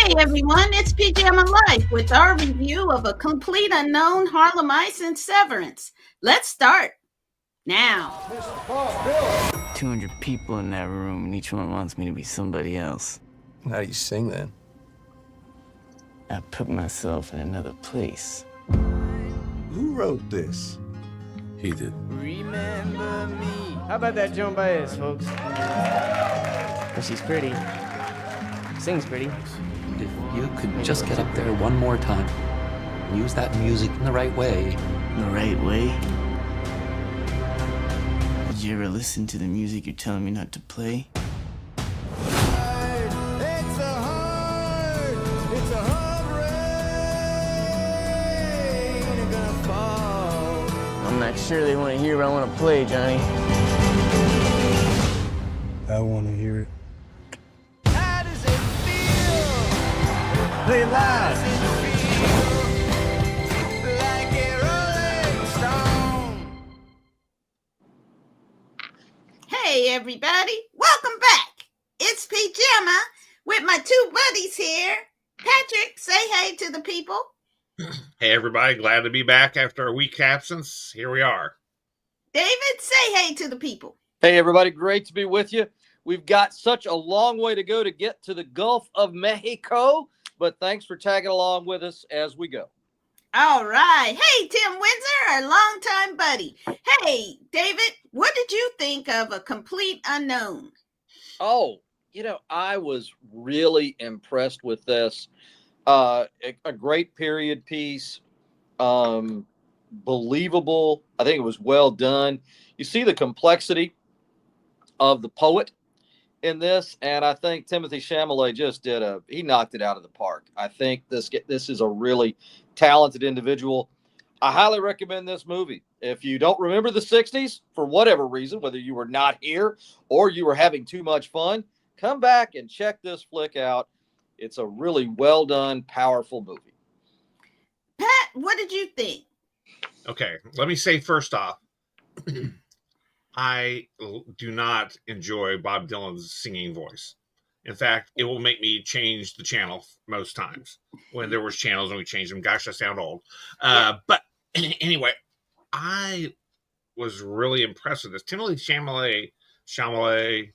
Hey everyone, it's Pajama Life with our review of A Complete Unknown, Harlem Ice, and Severance. Let's start now. 200 people in that room, and each one wants me to be somebody else. How do you sing then? I put myself in another place. Who wrote this? He did. Remember me. How about that Joan Baez, folks? But she's pretty. Sings pretty. If you could just get up there one more time, use that music in the right way. The right way? Did you ever listen to the music you're telling me not to play? I'm not sure they want to hear what I want to play, Johnny. I want to hear it. How does it feel? Play it loud. Like a rolling stone. Hey everybody, welcome back. It's Pajama with my two buddies here. Patrick, say hey to the people. Hey everybody, glad to be back after a week absence. Here we are. David, say hey to the people. Hey, everybody. Great to be with you. We've got such a long way to go to get to the Gulf of Mexico, but thanks for tagging along with us as we go. All right. Hey, Tim Windsor, our longtime buddy. Hey, David, what did you think of A Complete Unknown? Oh, I was really impressed with this. A great period piece, believable. I think it was well done. You see the complexity of the poet in this, and I think Timothy Chalamet just he knocked it out of the park. I think this is a really talented individual. I highly recommend this movie. If you don't remember the 60s, for whatever reason, whether you were not here or you were having too much fun, come back and check this flick out. It's a really well done, powerful movie. Pat, what did you think? Okay, let me say first off, I do not enjoy Bob Dylan's singing voice. In fact, it will make me change the channel most times. When there was channels and we changed them. Gosh, I sound old. But anyway, I was really impressed with this. Timothy Chalamet,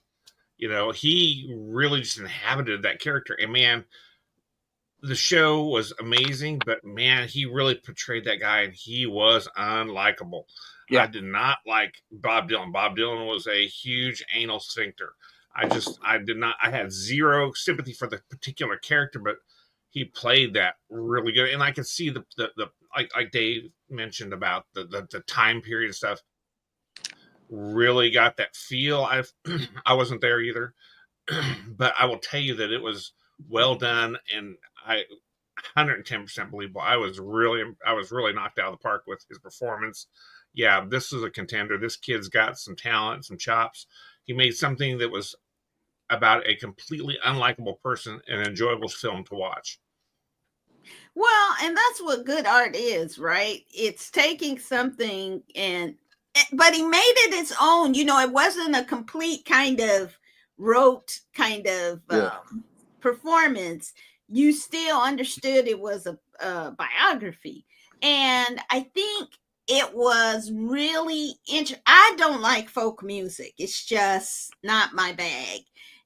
he really just inhabited that character. And man, the show was amazing, but man, he really portrayed that guy, and he was unlikable. Yeah. I did not like Bob Dylan. Bob Dylan was a huge anal sphincter. I had zero sympathy for the particular character, but he played that really good. And I could see the like Dave mentioned about the time period and stuff. Really got that feel. I wasn't there either, but I will tell you that it was well done, and 110% believable. I was really knocked out of the park with his performance. Yeah, this is a contender. This kid's got some talent, some chops. He made something that was about a completely unlikable person, an enjoyable film to watch. Well, and that's what good art is, right? It's taking something but he made it his own. It wasn't a complete kind of rote kind of performance. You still understood it was a biography. And I think it was really interesting. I don't like folk music. It's just not my bag.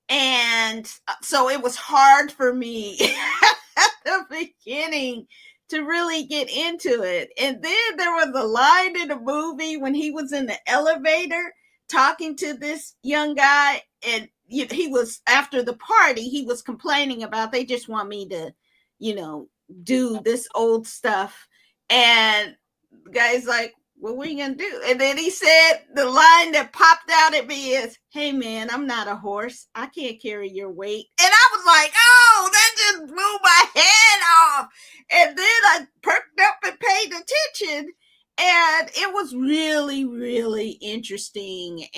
And so it was hard for me at the beginning to really get into it. And then there was a line in the movie when he was in the elevator talking to this young guy, and he was, after the party, he was complaining about, they just want me to, do this old stuff. And the guy's like, what are you gonna do? And then he said, the line that popped out at me is, hey man, I'm not a horse. I can't carry your weight. And I was like, oh, that just blew my head off. And then I perked up and paid attention. And it was really, really interesting.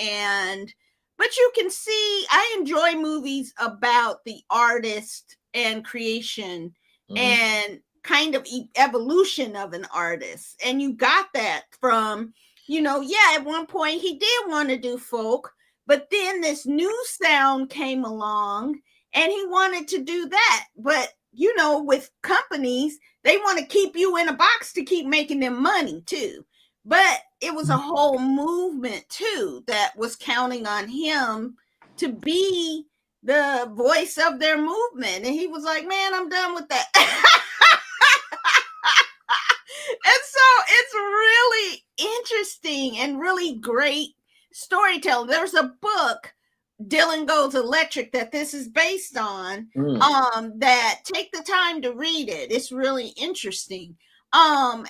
But you can see, I enjoy movies about the artist and creation and kind of evolution of an artist. And you got that from, at one point he did want to do folk, but then this new sound came along and he wanted to do that. But with companies, they want to keep you in a box to keep making them money too. But it was a whole movement too that was counting on him to be the voice of their movement. And he was like, man, I'm done with that. And so it's really interesting and really great storytelling. There's a book, Dylan Goes Electric, that this is based on, that take the time to read it. It's really interesting. And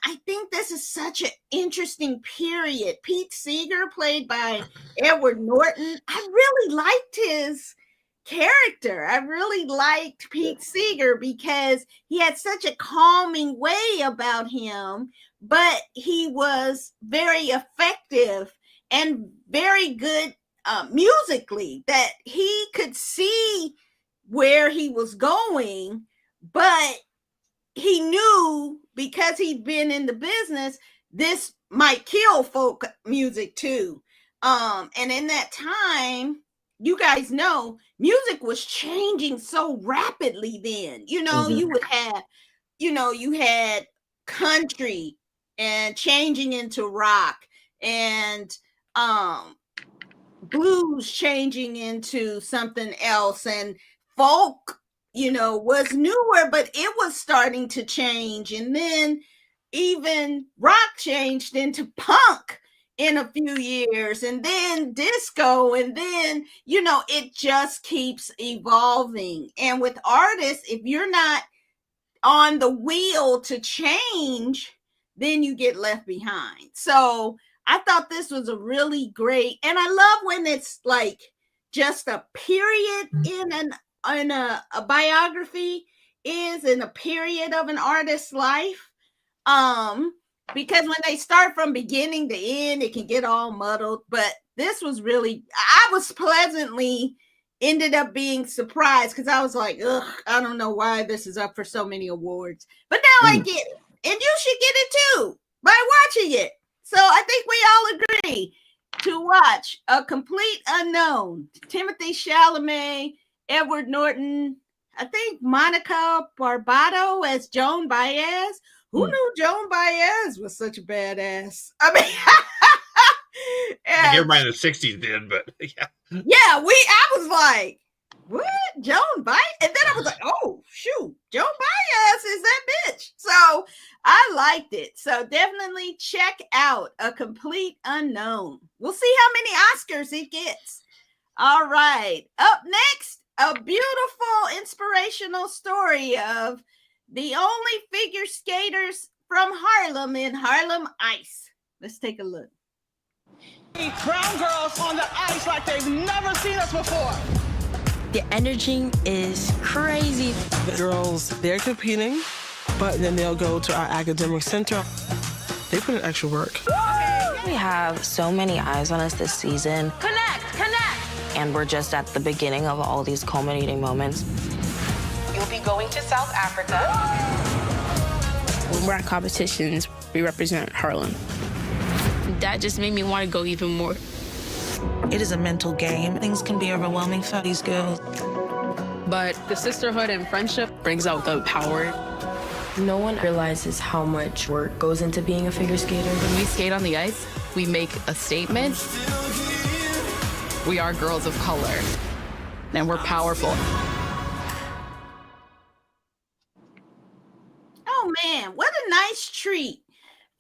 I think this is such an interesting period. Pete Seeger, played by Edward Norton, I really liked his character. I really liked Pete Seeger because he had such a calming way about him, but he was very effective and very good musically, that he could see where he was going, but he knew, because he'd been in the business, this might kill folk music too. And in that time, you guys know, music was changing so rapidly then. You would have, you had country and changing into rock, and blues changing into something else, and folk, was newer, but it was starting to change. And then even rock changed into punk in a few years, and then disco, and then it just keeps evolving. And with artists, if you're not on the wheel to change, then you get left behind. So I thought this was a really great, and I love when it's like just a period in a biography is in a period of an artist's life. Because when they start from beginning to end, it can get all muddled. But this was really, I was pleasantly ended up being surprised, because I was like, ugh, I don't know why this is up for so many awards. But now I get it. And you should get it too by watching it. So I think we all agree to watch A Complete Unknown. Timothée Chalamet, Edward Norton, I think Monica Barbato as Joan Baez. Who knew Joan Baez was such a badass? I mean, I think everybody in the 60s did, but yeah. Yeah, I was like, what? Joan Baez? And then I was like, oh, shoot, Joan Baez is that bitch. So I liked it. So definitely check out A Complete Unknown. We'll see how many Oscars it gets. All right. Up next, a beautiful, inspirational story of the only figure skaters from Harlem in Harlem Ice. Let's take a look. Brown girls on the ice like they've never seen us before. The energy is crazy. The girls, they're competing, but then they'll go to our academic center. They put in extra work. We have so many eyes on us this season. Connect. And we're just at the beginning of all these culminating moments. You'll be going to South Africa. When we're at competitions, we represent Harlem. That just made me want to go even more. It is a mental game. Things can be overwhelming for these girls. But the sisterhood and friendship brings out the power. No one realizes how much work goes into being a figure skater. When we skate on the ice, we make a statement. We are girls of color, and we're powerful. Oh man, what a nice treat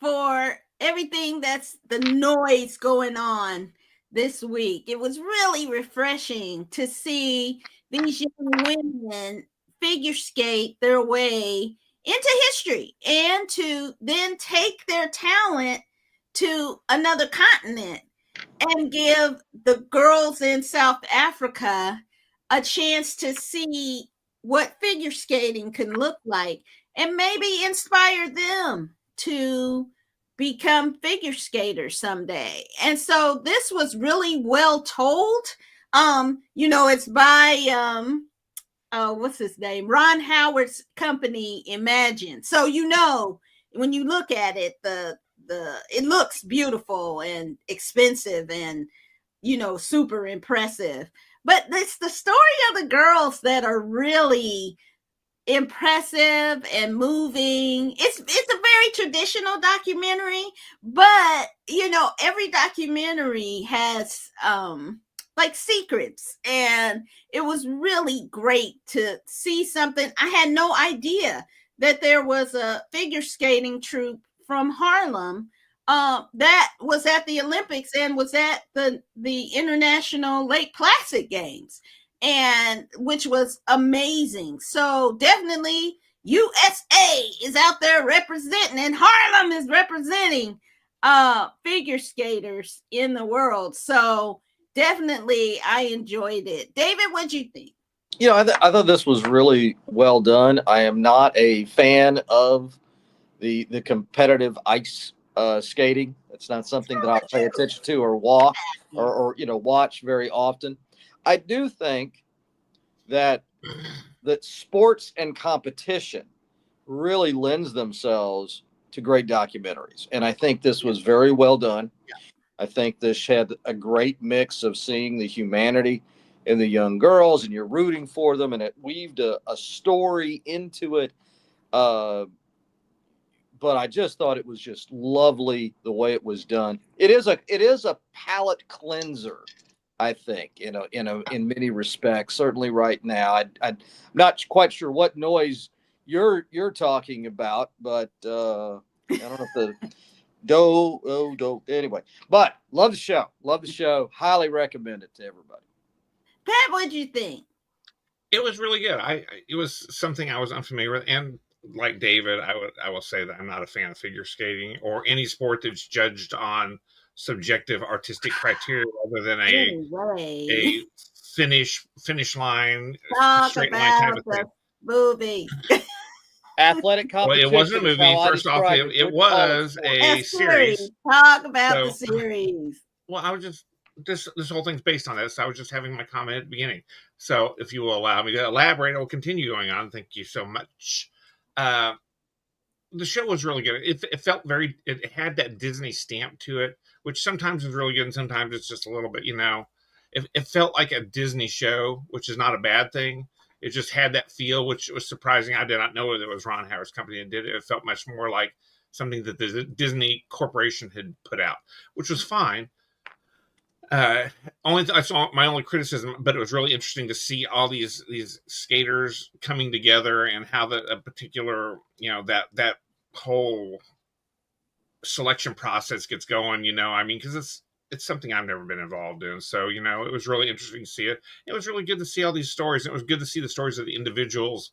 for everything that's the noise going on this week. It was really refreshing to see these young women figure skate their way into history and to then take their talent to another continent and give the girls in South Africa a chance to see what figure skating can look like and maybe inspire them to become figure skaters someday. And so this was really well told. It's by what's his name? Ron Howard's company, Imagine. So when you look at it, it looks beautiful and expensive and super impressive. But it's the story of the girls that are really impressive and moving. It's a very traditional documentary, but every documentary has like secrets, and it was really great to see something. I had no idea that there was a figure skating troupe from Harlem that was at the Olympics and was at the International Lake Placid Games, and which was amazing. So definitely USA is out there representing, and Harlem is representing figure skaters in the world. So definitely I enjoyed it. David, what'd you think? I thought this was really well done. I am not a fan of the competitive ice skating. It's not something that I pay attention to or watch very often. I do think that sports and competition really lends themselves to great documentaries, and I think this was very well done. I think this had a great mix of seeing the humanity in the young girls, and you're rooting for them, and it weaved a story into it. But I just thought it was just lovely the way it was done. It is a palate cleanser, I think, in many respects. Certainly, right now, I'm not quite sure what noise you're talking about, but I don't know if the anyway. But love the show. Highly recommend it to everybody. Pat, what'd you think? It was really good. It was something I was unfamiliar with, and like David, I will say that I'm not a fan of figure skating or any sport that's judged on subjective artistic criteria other than a finish line, straight line type of thing. Movie. Athletic competition. Well, it wasn't a movie. First off, it was a series. Talk about the series. Well, I was just this whole thing's based on this. I was just having my comment at the beginning. So if you will allow me to elaborate, I will continue going on. Thank you so much. The show was really good. It felt it had that Disney stamp to it, which sometimes is really good and sometimes it's just a little bit, it felt like a Disney show, which is not a bad thing. It just had that feel, which was surprising. I did not know that it was Ron Howard's company that did it. It felt much more like something that the Disney Corporation had put out, which was fine. I saw my only criticism, but it was really interesting to see all these skaters coming together and how a particular, that whole selection process gets going, because it's something I've never been involved in. So, it was really interesting to see it. It was really good to see all these stories. It was good to see the stories of the individuals,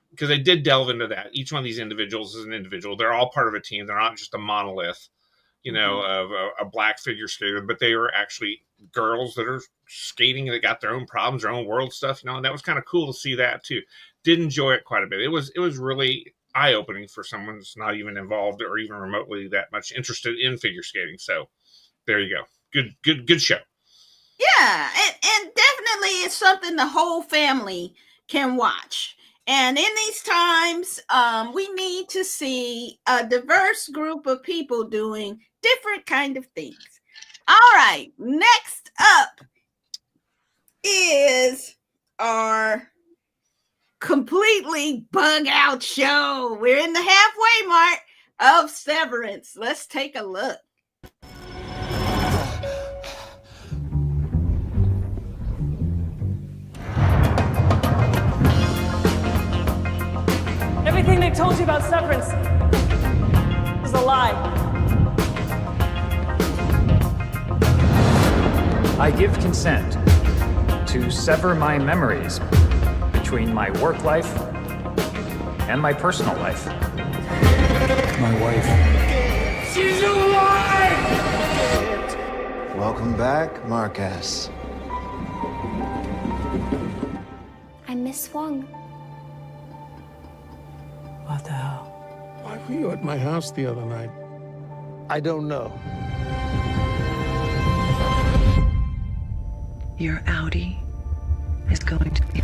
because they did delve into that. Each one of these individuals is an individual. They're all part of a team. They're not just a monolith, of a black figure skater, but they were actually girls that are skating that got their own problems, their own world stuff, and that was kind of cool to see that too. Did enjoy it quite a bit. It was really eye-opening for someone that's not even involved or even remotely that much interested in figure skating. So there you go. Good show. Yeah, and definitely it's something the whole family can watch. And in these times, we need to see a diverse group of people doing different kind of things. All right, next up is our completely bug out show. We're in the halfway mark of Severance. Let's take a look. Everything they told you about Severance is a lie. I give consent to sever my memories between my work life and my personal life. My wife. She's alive! Welcome back, Marcus. I'm Miss Wong. What the hell? Why were you at my house the other night? I don't know. Your Audi is going to be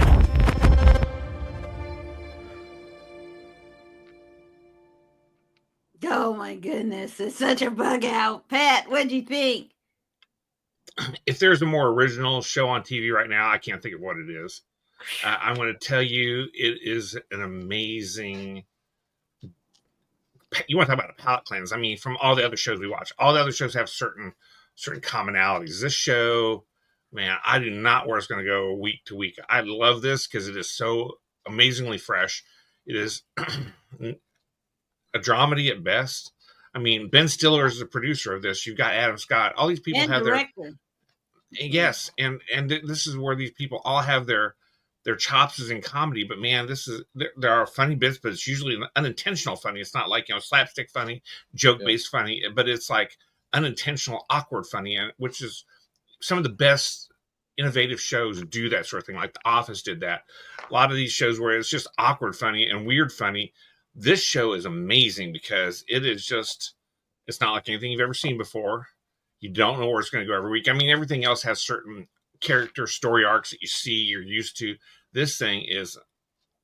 Oh my goodness, it's such a bug out. Pat, what'd you think? If there's a more original show on TV right now, I can't think of what it is. I'm going to tell you, it is an amazing. You want to talk about a palate cleanse? I mean, from all the other shows we watch, all the other shows have certain commonalities. This show, man, I do not where it's going to go week to week. I love this because it is so amazingly fresh. It is a dramedy at best. I mean, Ben Stiller is the producer of this. You've got Adam Scott. All these people And have director. yes, and this is where these people all have their chops is in comedy. But man, there are funny bits, but it's usually unintentional funny. It's not like slapstick funny, joke based funny, but it's like unintentional awkward funny, and which is some of the best innovative shows do that sort of thing. Like The Office did that. A lot of these shows where it's just awkward funny and weird funny. This show is amazing because it is just, it's not like anything you've ever seen before. You don't know where it's going to go every week. I mean, everything else has certain character story arcs that you see, you're used to. This thing is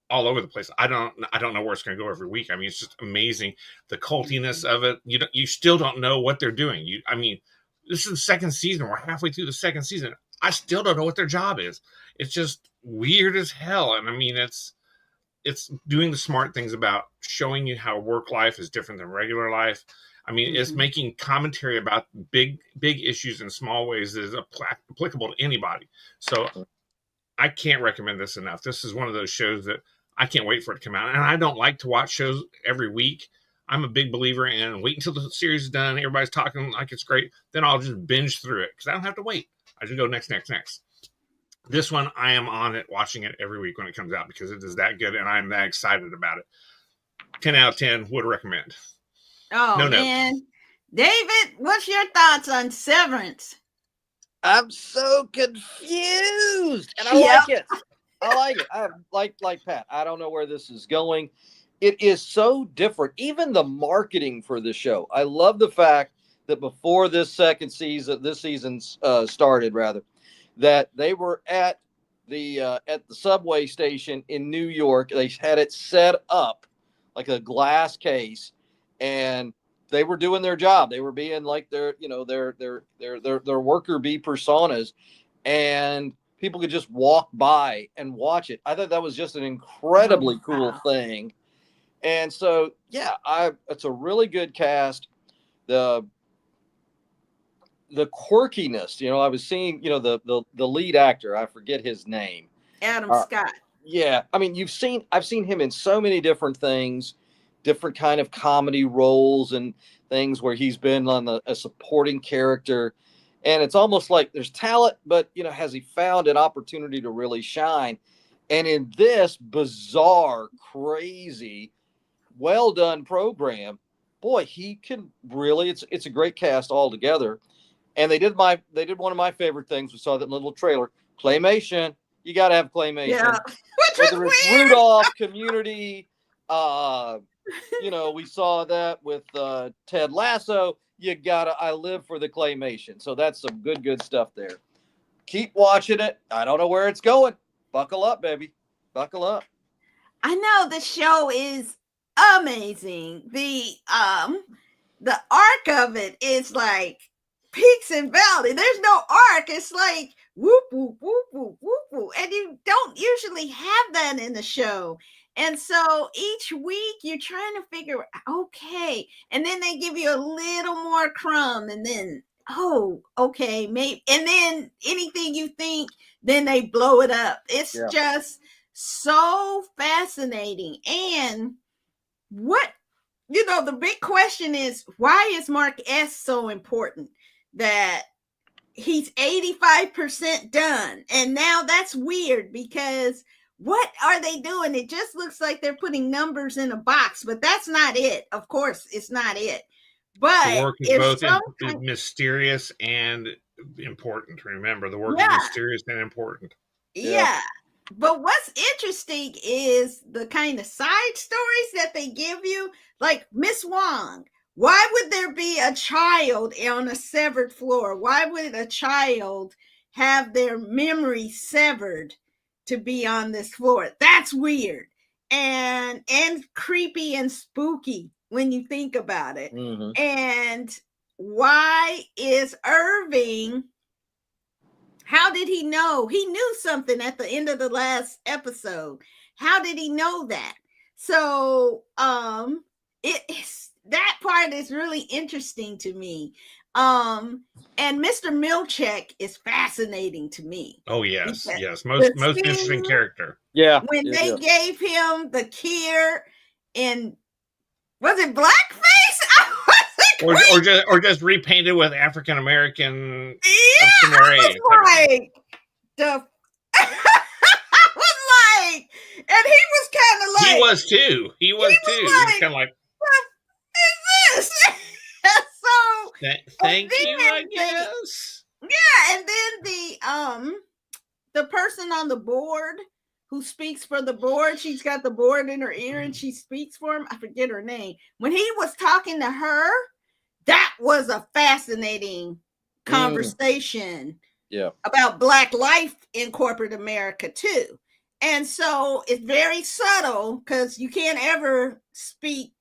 all over the place. I don't know where it's going to go every week. I mean, it's just amazing. The cultiness of it. You still don't know what they're doing. I mean, this is the second season. We're halfway through the second season. I still don't know what their job is. It's just weird as hell. And I mean, it's doing the smart things about showing you how work life is different than regular life. I mean, it's making commentary about big issues in small ways that is applicable to anybody. So I can't recommend this enough. This is one of those shows that I can't wait for it to come out. And I don't like to watch shows every week. I'm a big believer in wait until the series is done. Everybody's talking like it's great. Then I'll just binge through it because I don't have to wait. I just go next. This one, I am on it, watching it every week when it comes out because it is that good and I'm that excited about it. 10 out of 10 would recommend. Oh, no man. notes. David, what's your thoughts on Severance? I'm so confused, and I like it. I like it. I like Pat. I don't know where this is going. It is so different. Even the marketing for the show. I love the fact that before this season started, rather, that they were at the subway station in New York. They had it set up like a glass case, and they were doing their job. They were being like their worker bee personas, and people could just walk by and watch it. I thought that was just an incredibly cool thing. And so, yeah, it's a really good cast. The quirkiness, I was seeing, the lead actor, I forget his name. Adam Scott. Yeah. I mean, I've seen him in so many different things, different kind of comedy roles and things where he's been on a supporting character. And it's almost like there's talent, but, has he found an opportunity to really shine? And in this bizarre, crazy, well done program, boy, he can really, it's a great cast altogether. And they did one of my favorite things. We saw that little trailer, claymation. You got to have claymation. Yeah. Whether it's Rudolph, Community, we saw that with Ted Lasso. I live for the claymation. So that's some good stuff there. Keep watching it. I don't know where it's going. Buckle up, baby. Buckle up. I know the show is amazing. The arc of it is like peaks and valleys. There's no arc. It's like whoop, whoop, whoop, whoop, whoop, whoop. And you don't usually have that in the show. And so each week you're trying to figure, okay. And then they give you a little more crumb and then, oh, okay, maybe. And then anything you think, then they blow it up. It's just so fascinating. And the big question is, why is Mark S so important? That he's 85% done. And now that's weird because what are they doing? It just looks like they're putting numbers in a box, but that's not it. Of course, it's not it. But the work is both mysterious and important. Remember, the work is mysterious and important. Yeah. But what's interesting is the kind of side stories that they give you, like Miss Wong. Why would there be a child on a severed floor? Why would a child have their memory severed to be on this floor? That's weird and creepy and spooky when you think about it. Mm-hmm. And why is Irving How did he know? He knew something at the end of the last episode. How did he know that? So that part is really interesting to me. And Mr. Milchek is fascinating to me. Oh yes, Because yes. the Most interesting scene character. Yeah. when yeah, they yeah. gave him the cure in, was it blackface? Or just repainted with African American. Yeah, I was like, the I was like, and he was kind of like, he was too. He was kind of like, what is this? So thank you, I guess. Yeah, and then the person on the board who speaks for the board, she's got the board in her ear and she speaks for him. I forget her name. When he was talking to her, that was a fascinating conversation. Yeah. About Black life in corporate America too. And so it's very subtle because you can't ever speak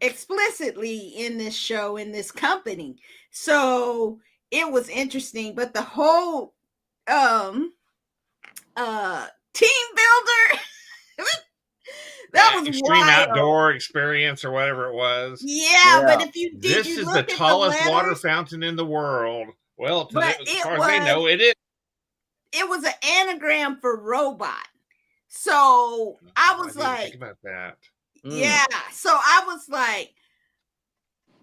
explicitly in this show, in this company. So it was interesting, but the whole team builder that was extreme wild. outdoor experience or whatever it was. Yeah, but if you this is the tallest water fountain in the world. Well, as far as they know, it is. It was an anagram for robot. So I was like, think about that. Yeah. So I was like,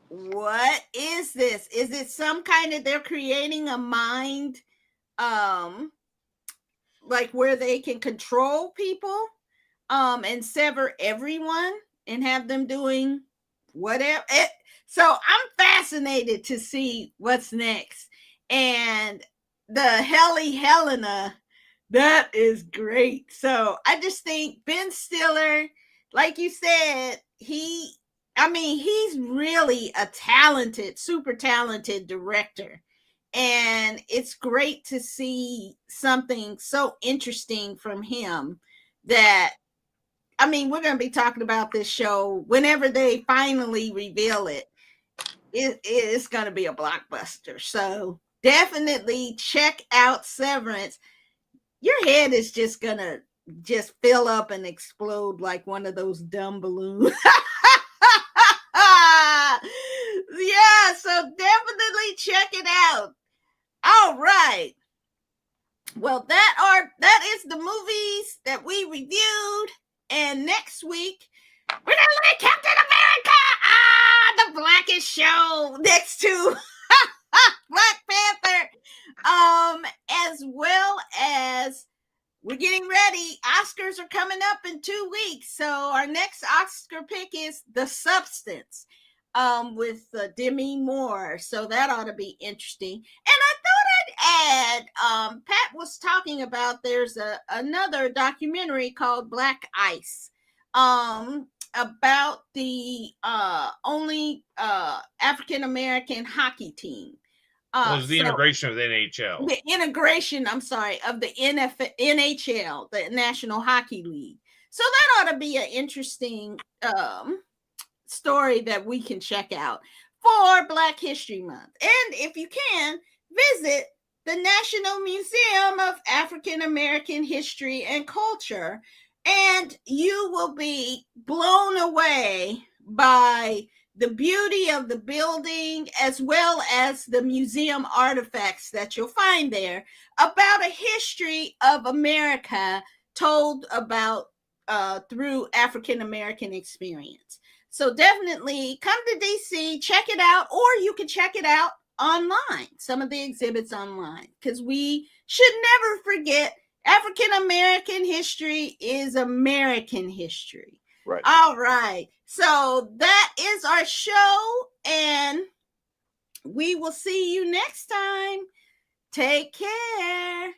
what is this? Is it some kind of, they're creating a mind like where they can control people and sever everyone and have them doing whatever. So I'm fascinated to see what's next. And the Helena, that is great. So I just think Ben Stiller, like you said, he's really a talented, super talented director. And it's great to see something so interesting from him that, we're going to be talking about this show whenever they finally reveal it. It's going to be a blockbuster. So definitely check out Severance. Your head is just going to just fill up and explode like one of those dumb balloons. Yeah, so definitely check it out. All right. Well, that is the movies that we reviewed. And next week, we're going to look at Captain America, the Blackest show next to Black Panther. As well as we're getting ready. Oscars are coming up in 2 weeks. So our next Oscar pick is The Substance with Demi Moore. So that ought to be interesting. And I thought I'd add, Pat was talking about there's another documentary called Black Ice about the only African-American hockey team. It was the integration of the NHL. The integration, of the NHL, the National Hockey League. So that ought to be an interesting story that we can check out for Black History Month. And if you can, visit the National Museum of African American History and Culture, and you will be blown away by the beauty of the building, as well as the museum artifacts that you'll find there about a history of America told about through African American experience. So definitely come to DC, check it out, or you can check it out online, some of the exhibits online, because we should never forget African American history is American history. Right. All right. So that is our show, and we will see you next time. Take care.